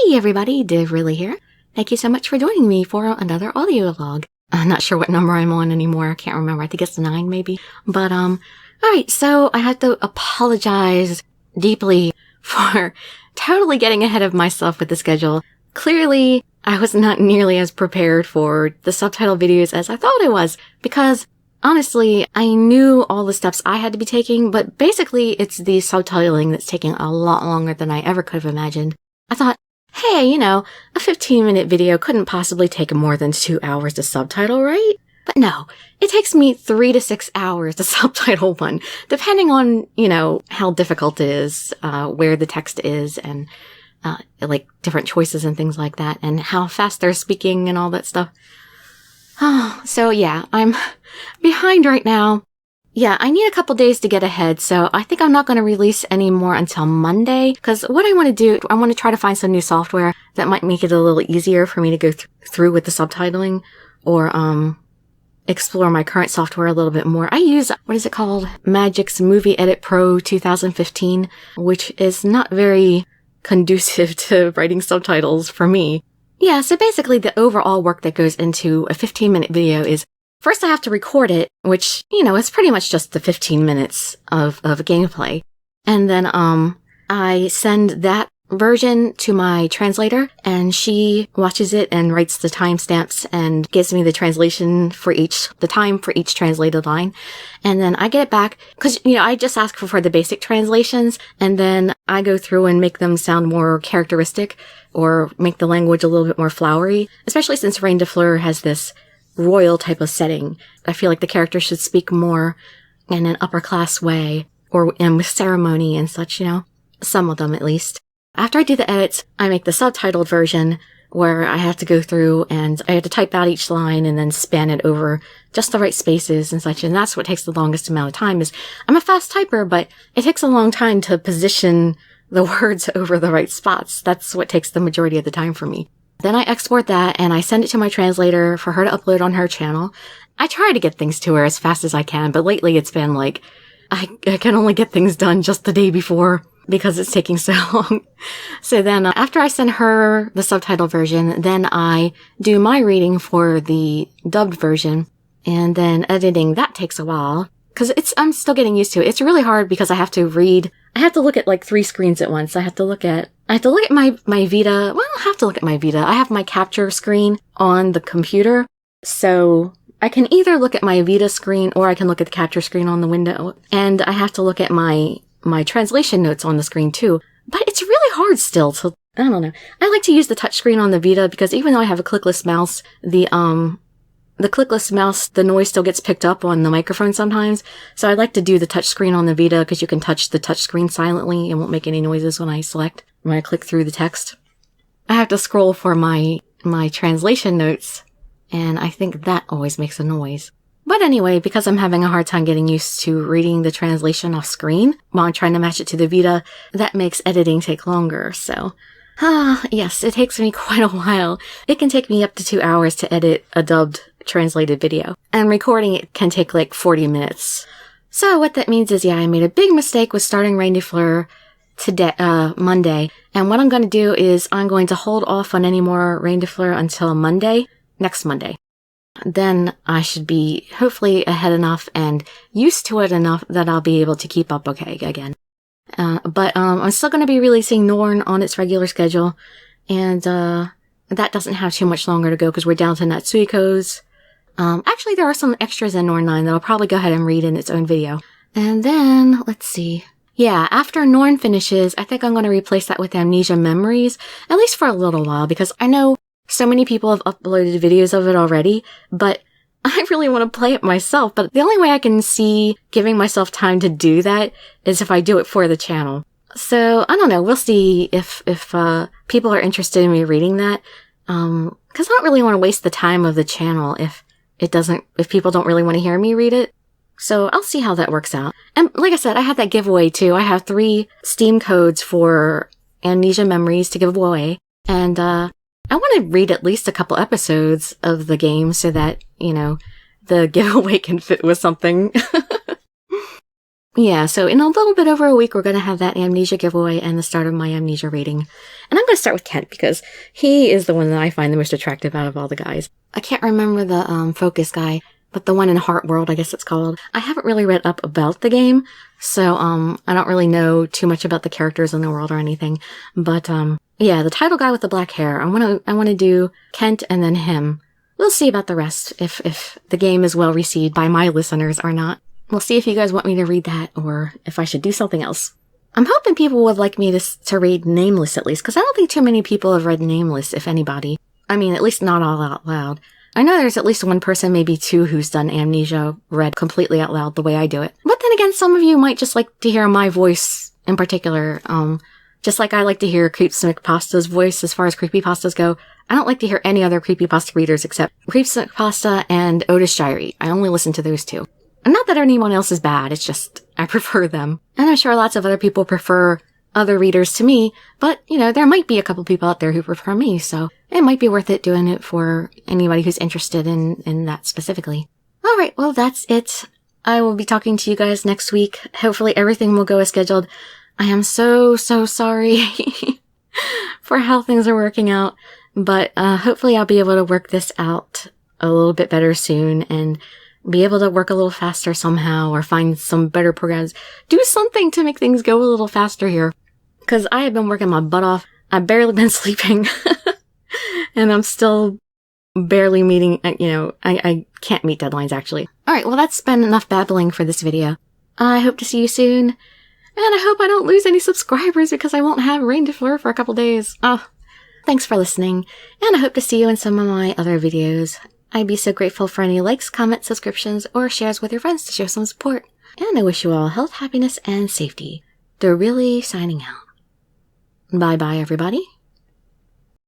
Hey everybody, Dirili here. Thank you so much for joining me for another audiolog. I'm not sure what number I'm on anymore. I can't remember. I think it's 9 maybe. But, alright, so I have to apologize deeply for totally getting ahead of myself with the schedule. Clearly, I was not nearly as prepared for the subtitle videos as I thought I was, because honestly, I knew all the steps I had to be taking, but basically it's the subtitling that's taking a lot longer than I ever could have imagined. I thought, hey, a 15-minute video couldn't possibly take more than 2 hours to subtitle, right? But no, it takes me 3 to 6 hours to subtitle one, depending on, how difficult it is, where the text is, and, like, different choices and things like that, and how fast they're speaking and all that stuff. So yeah, I'm behind right now. Yeah, I need a couple days to get ahead, so I think I'm not going to release any more until Monday, because what I want to do, I want to try to find some new software that might make it a little easier for me to go through with the subtitling, or, explore my current software a little bit more. I use, what is it called? Magic's Movie Edit Pro 2015, which is not very conducive to writing subtitles for me. Yeah, so basically the overall work that goes into a 15-minute video is, first I have to record it, which, is pretty much just the 15 minutes of gameplay. And then, I send that version to my translator, and she watches it and writes the timestamps and gives me the translation for the time for each translated line. And then I get it back, cause, I just ask for the basic translations, and then I go through and make them sound more characteristic, or make the language a little bit more flowery, especially since Reign de Fleur has this royal type of setting. I feel like the character should speak more in an upper class way, and with ceremony and such, some of them at least. After I do the edits, I make the subtitled version where I have to go through and I have to type out each line and then span it over just the right spaces and such. And that's what takes the longest amount of time. Is I'm a fast typer, but it takes a long time to position the words over the right spots. That's what takes the majority of the time for me. Then I export that and I send it to my translator for her to upload on her channel. I try to get things to her as fast as I can, but lately it's been like, I can only get things done just the day before because it's taking so long. So then after I send her the subtitle version, then I do my reading for the dubbed version, and then editing, that takes a while. Cause I'm still getting used to it. It's really hard because I have to look at like 3 screens at once. I have to look at my Vita. Well, I don't have to look at my Vita. I have my capture screen on the computer. So I can either look at my Vita screen or I can look at the capture screen on the window. And I have to look at my translation notes on the screen too. But it's really hard still to, I don't know. I like to use the touchscreen on the Vita because even though I have a clickless mouse, the clickless mouse, the noise still gets picked up on the microphone sometimes. So I like to do the touchscreen on the Vita because you can touch the touchscreen silently and won't make any noises when I click through the text. I have to scroll for my translation notes, and I think that always makes a noise. But anyway, because I'm having a hard time getting used to reading the translation off screen while I'm trying to match it to the Vita, that makes editing take longer. So, yes, it takes me quite a while. It can take me up to 2 hours to edit a dubbed translated video, and recording it can take like 40 minutes. So what that means is, yeah, I made a big mistake with starting Reign de Fleur today, Monday. And what I'm going to do is I'm going to hold off on any more Reign de Fleur until next Monday. Then I should be hopefully ahead enough and used to it enough that I'll be able to keep up okay again. But I'm still going to be releasing Norn on its regular schedule, and that doesn't have too much longer to go because we're down to Natsuiko's. Actually, there are some extras in Norn 9 that I'll probably go ahead and read in its own video. And then, let's see. Yeah, after Norn finishes, I think I'm going to replace that with Amnesia Memories, at least for a little while, because I know so many people have uploaded videos of it already, but I really want to play it myself. But the only way I can see giving myself time to do that is if I do it for the channel. So, I don't know, we'll see if people are interested in me reading that. Cause I don't really want to waste the time of the channel if people don't really want to hear me read it. So I'll see how that works out. And like I said, I had that giveaway too. I have 3 Steam codes for Amnesia Memories to give away. And, I want to read at least a couple episodes of the game so that, the giveaway can fit with something. Yeah, so in a little bit over a week, we're going to have that Amnesia giveaway and the start of my Amnesia rating. And I'm going to start with Kent because he is the one that I find the most attractive out of all the guys. I can't remember the Focus guy, but the one in Heart World, I guess it's called. I haven't really read up about the game, so I don't really know too much about the characters in the world or anything. But yeah, the title guy with the black hair, I want to do Kent and then him. We'll see about the rest, if the game is well received by my listeners or not. We'll see if you guys want me to read that or if I should do something else. I'm hoping people would like me to read Nameless at least, because I don't think too many people have read Nameless, if anybody. I mean, at least not all out loud. I know there's at least one person, maybe two, who's done Amnesia read completely out loud the way I do it. But then again, some of you might just like to hear my voice in particular. Just like I like to hear Creeps McPasta's voice as far as creepypastas go. I don't like to hear any other creepypasta readers except Creeps McPasta and Otis Shirey. I only listen to those two. And not that anyone else is bad, it's just I prefer them. And I'm sure lots of other people prefer other readers to me, but, you know, there might be a couple people out there who prefer me, so it might be worth it doing it for anybody who's interested in that specifically. Alright, well that's it. I will be talking to you guys next week. Hopefully everything will go as scheduled. I am so sorry for how things are working out, but hopefully I'll be able to work this out a little bit better soon and be able to work a little faster somehow or find some better programs. Do something to make things go a little faster here. Because I have been working my butt off. I've barely been sleeping. And I'm still barely meeting, I can't meet deadlines actually. Alright, well that's been enough babbling for this video. I hope to see you soon. And I hope I don't lose any subscribers because I won't have Rain de Fleur for a couple days. Oh, thanks for listening. And I hope to see you in some of my other videos. I'd be so grateful for any likes, comments, subscriptions, or shares with your friends to show some support. And I wish you all health, happiness, and safety. Dirili signing out. Bye-bye, everybody.